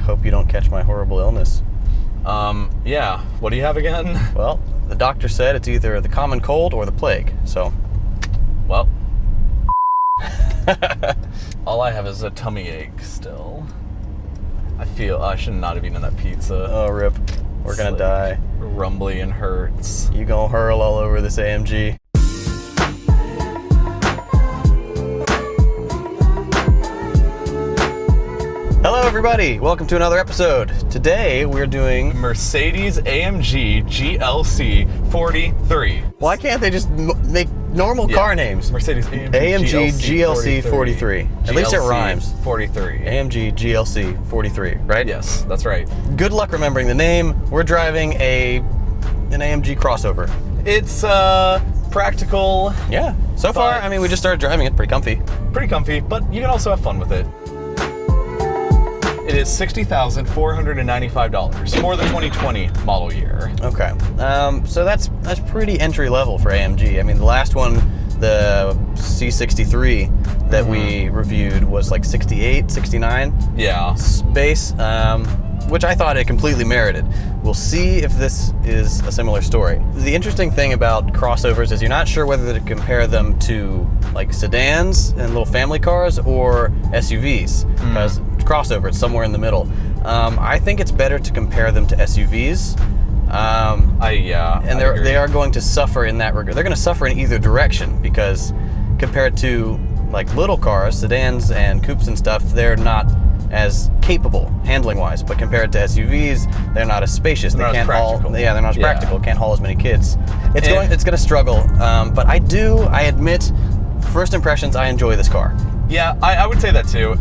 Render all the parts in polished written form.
hope you don't catch my horrible illness. Yeah. What do you have again? Well, the doctor said it's either the common cold or the plague, so... Well... all I have is a tummy ache still. I feel I should not have eaten that pizza. Oh, rip. We're gonna die. Rumbly and hurts. You gonna hurl all over this AMG. Hello everybody, welcome to another episode. Today we're doing Mercedes AMG GLC 43. Why can't they just make normal car names? Mercedes AMG GLC 43. At least it rhymes. 43. AMG GLC 43, right? Yes, that's right. Good luck remembering the name. We're driving an AMG crossover. It's practical. Yeah. So far, I mean, we just started driving it. Pretty comfy. Pretty comfy, but you can also have fun with it. It is $60,495 for the 2020 model year. Okay. So that's pretty entry level for AMG. I mean, the last one, the C63 that we reviewed was like 68, 69. Yeah. Base, which I thought it completely merited. We'll see if this is a similar story. The interesting thing about crossovers is you're not sure whether to compare them to like sedans and little family cars or SUVs, because crossover, it's somewhere in the middle. I think it's better to compare them to SUVs. They are going to suffer in that regard. They're going to suffer in either direction because compared to like little cars, sedans and coupes and stuff, they're not as capable handling-wise. But compared to SUVs, they're not as spacious. They can't haul. Yeah, they're not as practical. Can't haul as many kids. It's going to struggle. But I admit, first impressions, I enjoy this car. Yeah, I would say that too.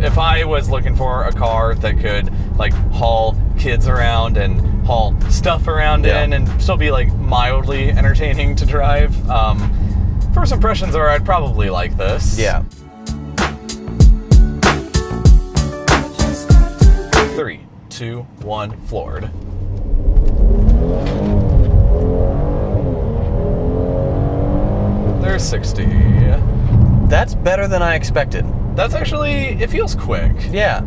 If I was looking for a car that could like haul kids around and haul stuff around in and still be like mildly entertaining to drive, first impressions are I'd probably like this. Yeah. 3, 2, 1, floored. There's 60. That's better than I expected. That's actually, it feels quick. Yeah.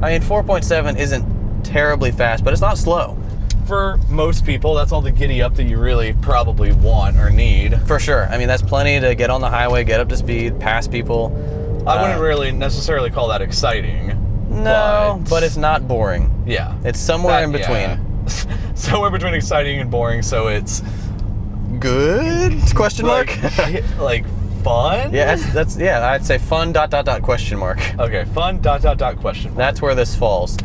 I mean, 4.7 isn't terribly fast, but it's not slow. For most people, that's all the giddy up that you really probably want or need. For sure. I mean, that's plenty to get on the highway, get up to speed, pass people. I wouldn't really necessarily call that exciting. No, but it's not boring. Yeah. It's somewhere in between. Yeah. Somewhere between exciting and boring, so it's... Good? Question mark? Like fun? Yeah, that's I'd say fun ... question mark. Okay, fun ... question mark. That's where this falls.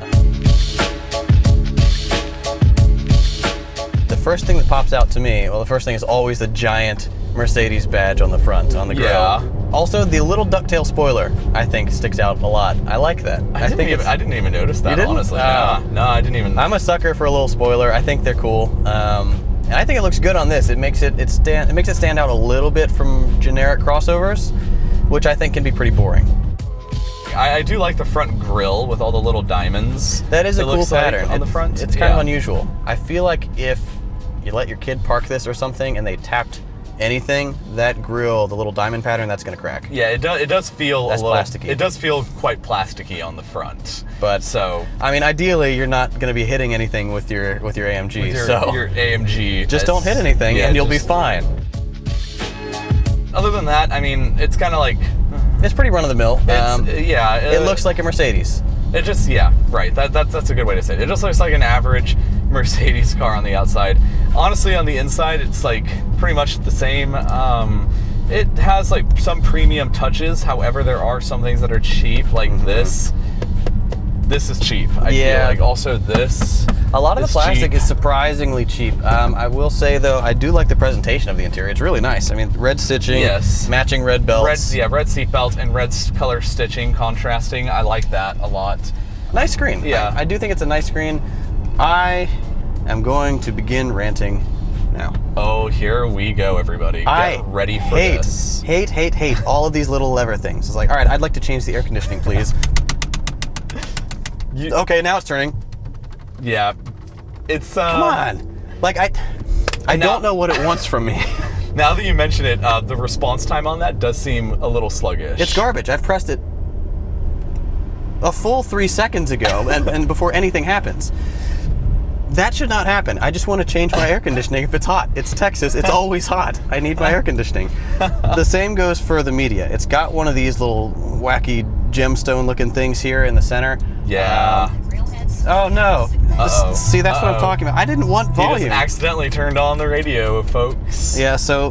The first thing that pops out to me, well, the first thing is always the giant Mercedes badge on the front, on the grill. Yeah. Also, the little ducktail spoiler, I think, sticks out a lot. I like that. I didn't even notice that, honestly. No, I didn't even. I'm a sucker for a little spoiler. I think they're cool. And I think it looks good on this. It makes it stand out a little bit from generic crossovers, which I think can be pretty boring. I do like the front grille with all the little diamonds. That is a cool pattern on the front. It's kind of unusual. I feel like if you let your kid park this or something and they tapped anything, that grille, the little diamond pattern, that's going to crack. Yeah, it does feel that's plasticky. It does feel quite plasticky on the front. But so, I mean, ideally, you're not going to be hitting anything with your AMG. With your AMG. Just don't hit anything, and you'll be fine. Other than that, I mean, it's kind of like it's pretty run of the mill. It looks like a Mercedes. It just right. That's a good way to say it. It just looks like an average Mercedes car on the outside. Honestly, on the inside, it's like pretty much the same. It has like some premium touches. However, there are some things that are cheap, like this. This is cheap. I feel like also this. A lot of the plastic is surprisingly cheap. I will say though, I do like the presentation of the interior. It's really nice. I mean, red stitching, matching red belts. Red seat belts and red color stitching, contrasting. I like that a lot. Nice screen. Yeah, I do think it's a nice screen. I am going to begin ranting now. Oh, here we go, everybody. Get ready for this. Hate all of these little lever things. It's like, all right, I'd like to change the air conditioning, please. Okay, now it's turning. Yeah, it's come on. Like I don't know what it wants from me. Now that you mention it, the response time on that does seem a little sluggish. It's garbage. I've pressed it a full 3 seconds ago, and before anything happens. That should not happen. I just want to change my air conditioning if it's hot. It's Texas. It's always hot. I need my air conditioning. The same goes for the media. It's got one of these little wacky gemstone-looking things here in the center. Yeah. Oh, no. Uh-oh. See, that's what I'm talking about. I didn't want volume. You just accidentally turned on the radio, folks. Yeah, so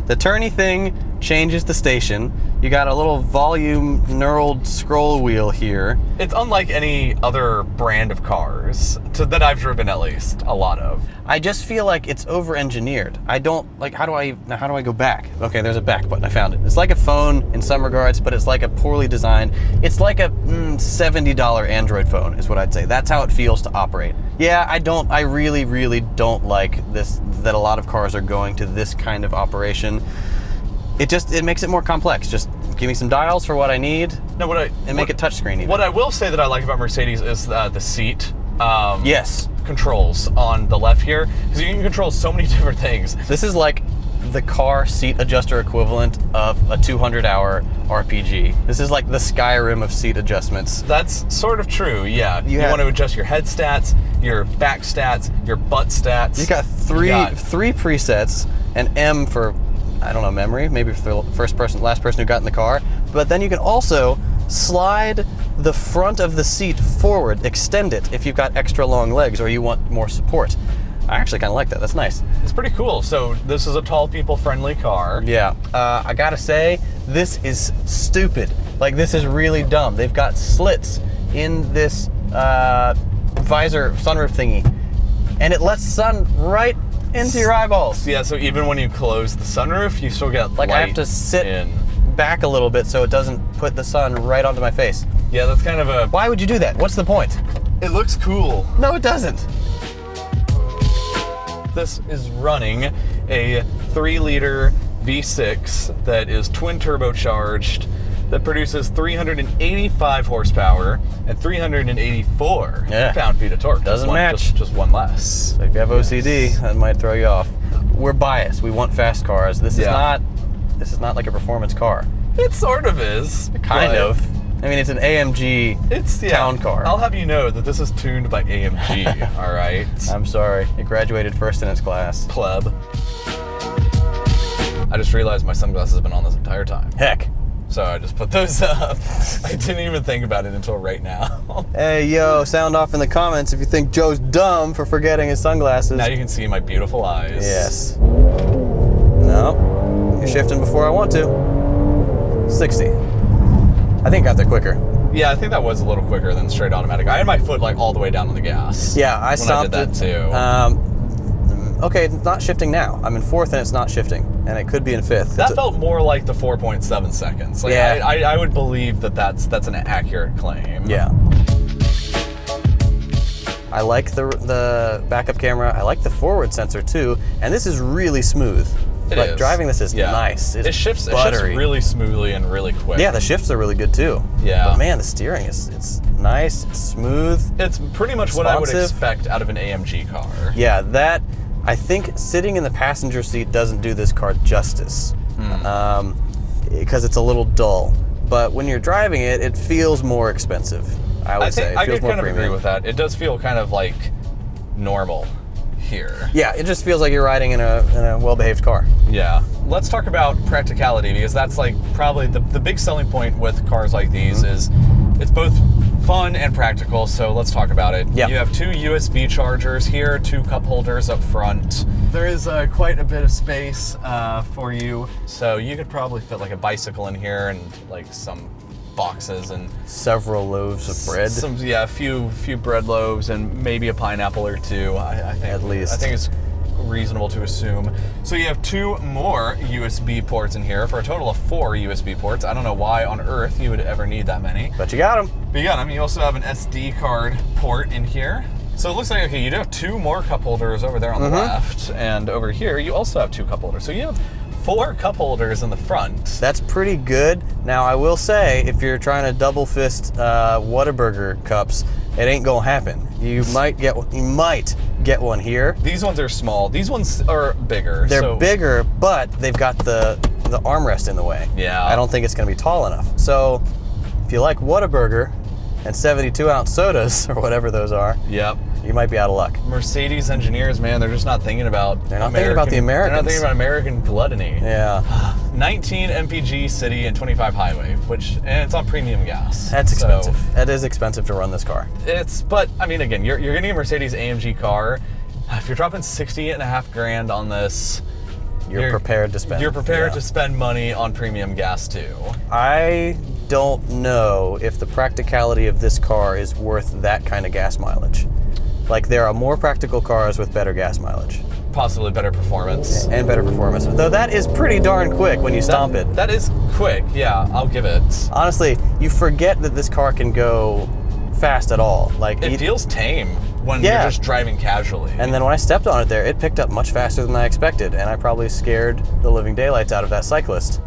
the turny thing changes the station. You got a little volume knurled scroll wheel here. It's unlike any other brand of cars that I've driven, at least a lot of. I just feel like it's over-engineered. I don't like. How do I go back? Okay, there's a back button. I found it. It's like a phone in some regards, but it's like a poorly designed. It's like a $70 Android phone, is what I'd say. That's how it feels to operate. Yeah, I really, really don't like this. That a lot of cars are going to this kind of operation. It makes it more complex. Just give me some dials for what I need. No, make it touchscreen even. What I will say that I like about Mercedes is the seat. Yes. Controls on the left here, because you can control so many different things. This is like the car seat adjuster equivalent of a 200-hour RPG. This is like the Skyrim of seat adjustments. That's sort of true, yeah. You want to adjust your head stats, your back stats, your butt stats. You got three presets, and M for, I don't know, memory, maybe for the last person who got in the car. But then you can also slide the front of the seat forward, extend it if you've got extra long legs or you want more support. I actually kind of like that. That's nice. It's pretty cool. So this is a tall people friendly car. Yeah. I gotta say, this is stupid. Like, this is really dumb. They've got slits in this visor sunroof thingy, and it lets sun right into your eyeballs. Yeah, so even when you close the sunroof, you still get like, light I have to sit in. back a little bit so it doesn't put the sun right onto my face. Yeah, that's kind of a... Why would you do that? What's the point? It looks cool. No, it doesn't. This is running a 3-liter V6 that is twin turbocharged, that produces 385 horsepower and 384 pound-feet of torque. Doesn't match. Just one less. So if you have OCD, that might throw you off. We're biased. We want fast cars. This is not like a performance car. It sort of is. Kind of. I mean, it's an AMG town car. I'll have you know that this is tuned by AMG, all right? I'm sorry. It graduated first in its class. Pleb. I just realized my sunglasses have been on this entire time. Heck. So I just put those up. I didn't even think about it until right now. Hey, yo, sound off in the comments if you think Joe's dumb for forgetting his sunglasses. Now you can see my beautiful eyes. Yes. No. You're shifting before I want to. 60. I think I got there quicker. Yeah, I think that was a little quicker than straight automatic. I had my foot like all the way down on the gas. Yeah, I stopped when I did that too. Okay, it's not shifting now. I'm in 4th and it's not shifting, and it could be in 5th. That felt more like the 4.7 seconds. Like, yeah, I would believe that's an accurate claim. Yeah. I like the backup camera. I like the forward sensor too, and this is really smooth. Like, driving this is nice. It shifts really smoothly and really quick. Yeah, the shifts are really good too. Yeah. But man, the steering it's nice, it's smooth. It's pretty much what I would expect out of an AMG car. Yeah, that, I think sitting in the passenger seat doesn't do this car justice. Because it's a little dull. But when you're driving it, it feels more expensive, I would say. I could kind of agree with that. It does feel kind of like normal here. Yeah, it just feels like you're riding in a well-behaved car. Yeah. Let's talk about practicality, because that's like probably the big selling point with cars like these is it's both fun and practical, so let's talk about it. Yeah. You have 2 USB chargers here, 2 cup holders up front. There is quite a bit of space for you, so you could probably fit like a bicycle in here and like some boxes and several loaves of bread. A few bread loaves and maybe a pineapple or 2. I think at least. I think it's reasonable to assume. So you have 2 more USB ports in here for a total of 4 USB ports. I don't know why on earth you would ever need that many. But you got them. But you got them. You also have an SD card port in here. So it looks like, okay, you do have 2 more cup holders over there on the left, and over here you also have 2 cup holders. So you have 4 cup holders in the front. That's pretty good. Now, I will say, if you're trying to double fist Whataburger cups, it ain't gonna happen. You might get one here. These ones are small. These ones are bigger. They're bigger, but they've got the armrest in the way. Yeah. I don't think it's gonna be tall enough. So, if you like Whataburger, and 72-ounce sodas, or whatever those are, Yep. you might be out of luck. Mercedes engineers, man, they're just not thinking about They're not thinking about the Americans. They're not thinking about American gluttony. Yeah. 19 MPG city and 25 highway, and it's on premium gas. That's expensive. So That is expensive to run this car. but I mean, again, you're getting a Mercedes AMG car. If you're dropping $60,500 on this, You're prepared to spend. You're prepared yeah. to spend money on premium gas too. I don't know if the practicality of this car is worth that kind of gas mileage. Like, there are more practical cars with better gas mileage. Possibly better performance. And better performance. Though that is pretty darn quick when you stomp it. That is quick, yeah, I'll give it. Honestly, you forget that this car can go fast at all. Like, It feels tame when you're just driving casually. And then when I stepped on it there, it picked up much faster than I expected, and I probably scared the living daylights out of that cyclist.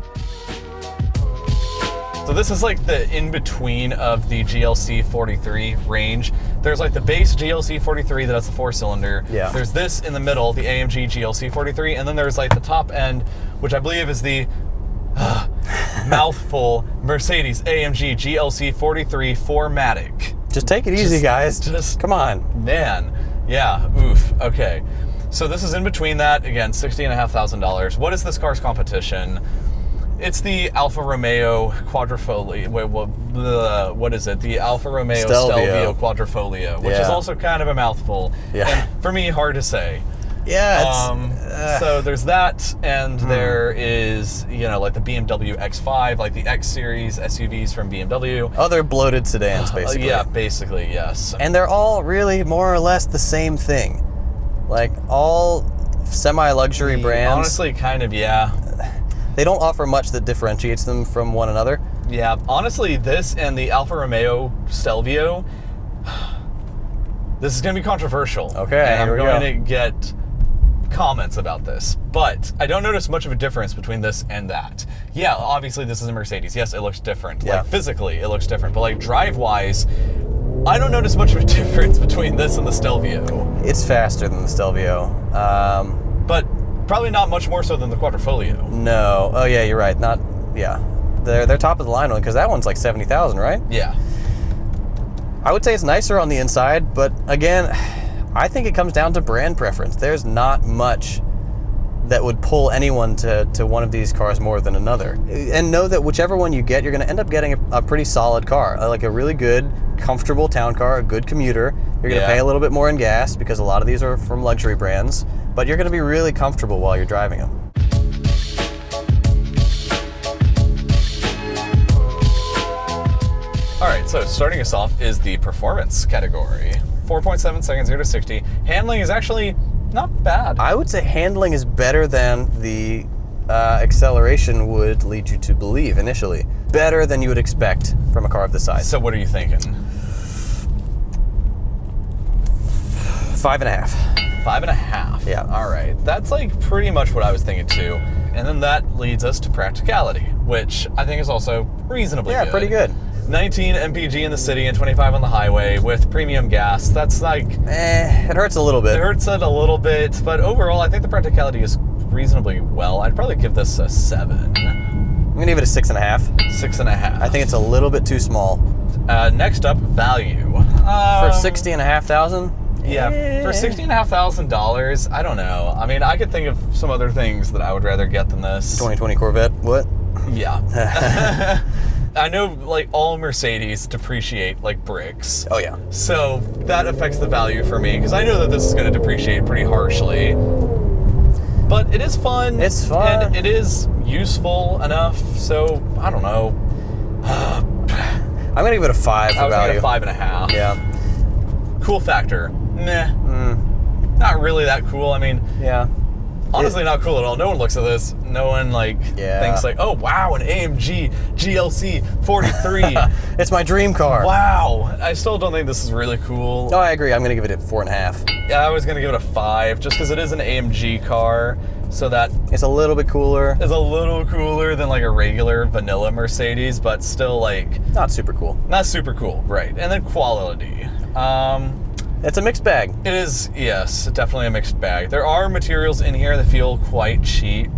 So this is like the in-between of the GLC 43 range. There's like the base GLC 43 that's the 4-cylinder. Yeah. There's this in the middle, the AMG GLC 43, and then there's like the top end, which I believe is the mouthful Mercedes AMG GLC 43 4MATIC. Just take it easy, guys. Just come on. Man, yeah, oof, okay. So this is in between that, again, $60,500. What is this car's competition? It's the Alfa Romeo Quadrifoglio. What is it? The Alfa Romeo Stelvio Quadrifoglio, which is also kind of a mouthful. Yeah. And for me, hard to say. Yeah. So there's that, and there is, like the BMW X5, like the X series SUVs from BMW. Other bloated sedans, basically. Yeah, basically, yes. And they're all really more or less the same thing. Like, all semi-luxury brands. Honestly, kind of, yeah. They don't offer much that differentiates them from one another. Yeah, honestly, this and the Alfa Romeo Stelvio, this is going to be controversial. Okay, and I'm here we going go. to get comments about this, but I don't notice much of a difference between this and that. Yeah, obviously this is a Mercedes. Yes, it looks different. Yeah. Like, physically, it looks different, but like drive-wise, I don't notice much of a difference between this and the Stelvio. It's faster than the Stelvio. But probably not much more so than the Quadrifoglio. No. Oh, yeah, you're right. They're top of the line one, because that one's like 70,000, right? Yeah. I would say it's nicer on the inside, but again, I think it comes down to brand preference. There's not much that would pull anyone to one of these cars more than another. And know that whichever one you get, you're going to end up getting a pretty solid car, like a really good, comfortable town car, a good commuter. You're going to pay a little bit more in gas because a lot of these are from luxury brands, but you're going to be really comfortable while you're driving them. All right, so starting us off is the performance category. 4.7 seconds, 0 to 60. Handling is actually not bad. I would say handling is better than the acceleration would lead you to believe initially. Better than you would expect from a car of this size. So what are you thinking? 5.5. 5.5. Yeah. All right. That's like pretty much what I was thinking too. And then that leads us to practicality, which I think is also reasonably good. Yeah, pretty good. 19 MPG in the city and 25 on the highway with premium gas. That's like... it hurts a little bit. It hurts it a little bit, but overall I think the practicality is reasonably well. I'd probably give this a 7. I'm going to give it a 6.5. 6.5. I think it's a little bit too small. Next up, value. For $60,500? Yeah, for $60,500, I don't know. I mean, I could think of some other things that I would rather get than this. 2020 Corvette, what? Yeah. I know, like, all Mercedes depreciate like bricks. Oh, yeah. So that affects the value for me, because I know that this is going to depreciate pretty harshly. But it is fun. It's fun. And it is useful enough, so I don't know. I'm going to give it a 5 for value. I was going to 5.5. Yeah. Cool factor. Meh. Not really that cool. I mean, yeah. Honestly, not cool at all. No one looks at this. No one thinks like, oh wow, an AMG GLC 43. It's my dream car. Wow. I still don't think this is really cool. No, I agree. I'm gonna give it a 4.5. Yeah, I was gonna give it a 5, just because it is an AMG car, so that it's a little bit cooler. It's a little cooler than like a regular vanilla Mercedes, but still like not super cool. Not super cool, right? And then quality. It's a mixed bag. It is, yes, definitely a mixed bag. There are materials in here that feel quite cheap.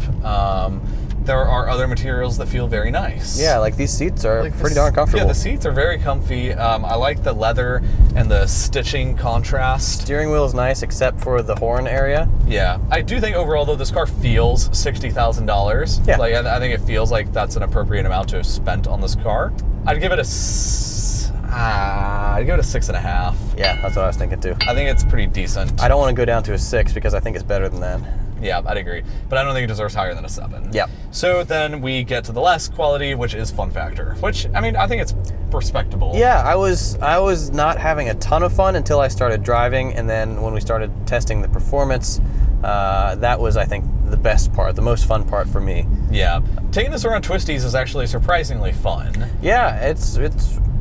there are other materials that feel very nice. Yeah, like these seats are Like pretty darn comfortable. Yeah, the seats are very comfy. I like the leather and the stitching contrast. Steering wheel is nice except for the horn area. Yeah, I do think overall though this car feels $60,000. Yeah. Like I think it feels like that's an appropriate amount to have spent on this car. I'd give it a 6.5. Yeah, that's what I was thinking too. I think it's pretty decent. I don't want to go down to a 6 because I think it's better than that. Yeah, I'd agree. But I don't think it deserves higher than a 7. Yeah. So then we get to the last quality, which is fun factor, which, I mean, I think it's respectable. Yeah, I was not having a ton of fun until I started driving, and then when we started testing the performance, that was, I think, the best part, the most fun part for me. Yeah. Taking this around twisties is actually surprisingly fun. Yeah, it's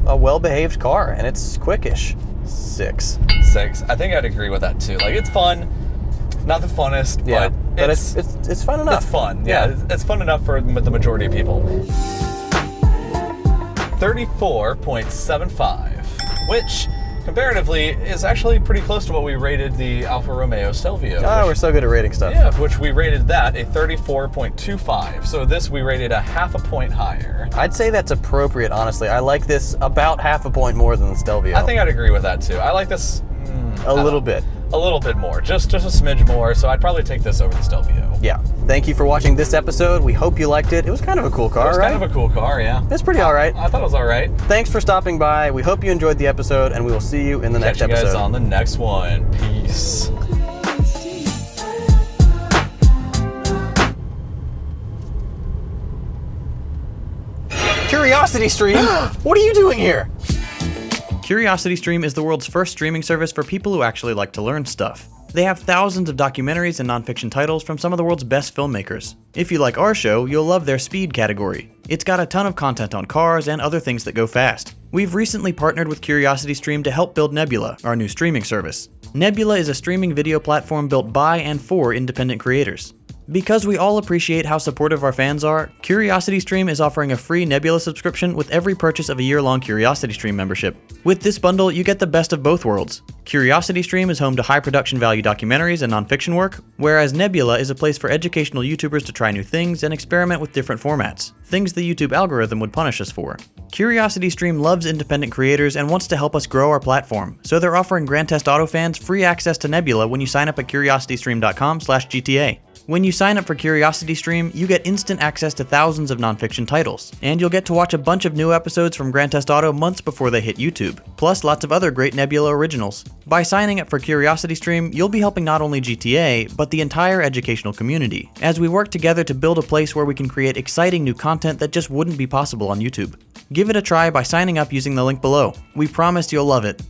a well-behaved car, and it's quickish. 6. 6. I think I'd agree with that too. Like, it's fun. Not the funnest, Yeah, but it's fun enough. It's fun. Yeah, it's fun enough for the majority of people. 34.75, which comparatively is actually pretty close to what we rated the Alfa Romeo Stelvio. Oh, we're so good at rating stuff. Yeah, which we rated that a 34.25. So this we rated a half a point higher. I'd say that's appropriate, honestly. I like this about half a point more than the Stelvio. I think I'd agree with that too. I like this a little bit. A little bit more, just a smidge more. So I'd probably take this over the Stelvio. Yeah. Thank you for watching this episode. We hope you liked it. It was kind of a cool car, It was right? kind of a cool car, yeah. It's pretty all right. I thought it was all right. Thanks for stopping by. We hope you enjoyed the episode, and we will see you in the next Catch you guys episode. on the next one. Peace. Curiosity Stream? What are you doing here? CuriosityStream is the world's first streaming service for people who actually like to learn stuff. They have thousands of documentaries and nonfiction titles from some of the world's best filmmakers. If you like our show, you'll love their speed category. It's got a ton of content on cars and other things that go fast. We've recently partnered with CuriosityStream to help build Nebula, our new streaming service. Nebula is a streaming video platform built by and for independent creators. Because we all appreciate how supportive our fans are, CuriosityStream is offering a free Nebula subscription with every purchase of a year-long CuriosityStream membership. With this bundle, you get the best of both worlds. CuriosityStream is home to high production value documentaries and nonfiction work, whereas Nebula is a place for educational YouTubers to try new things and experiment with different formats, things the YouTube algorithm would punish us for. CuriosityStream loves independent creators and wants to help us grow our platform, so they're offering Grand Theft Auto fans free access to Nebula when you sign up at curiositystream.com/GTA. When you sign up for CuriosityStream, you get instant access to thousands of nonfiction titles, and you'll get to watch a bunch of new episodes from Grand Theft Auto months before they hit YouTube, plus lots of other great Nebula originals. By signing up for CuriosityStream, you'll be helping not only GTA, but the entire educational community, as we work together to build a place where we can create exciting new content that just wouldn't be possible on YouTube. Give it a try by signing up using the link below. We promise you'll love it.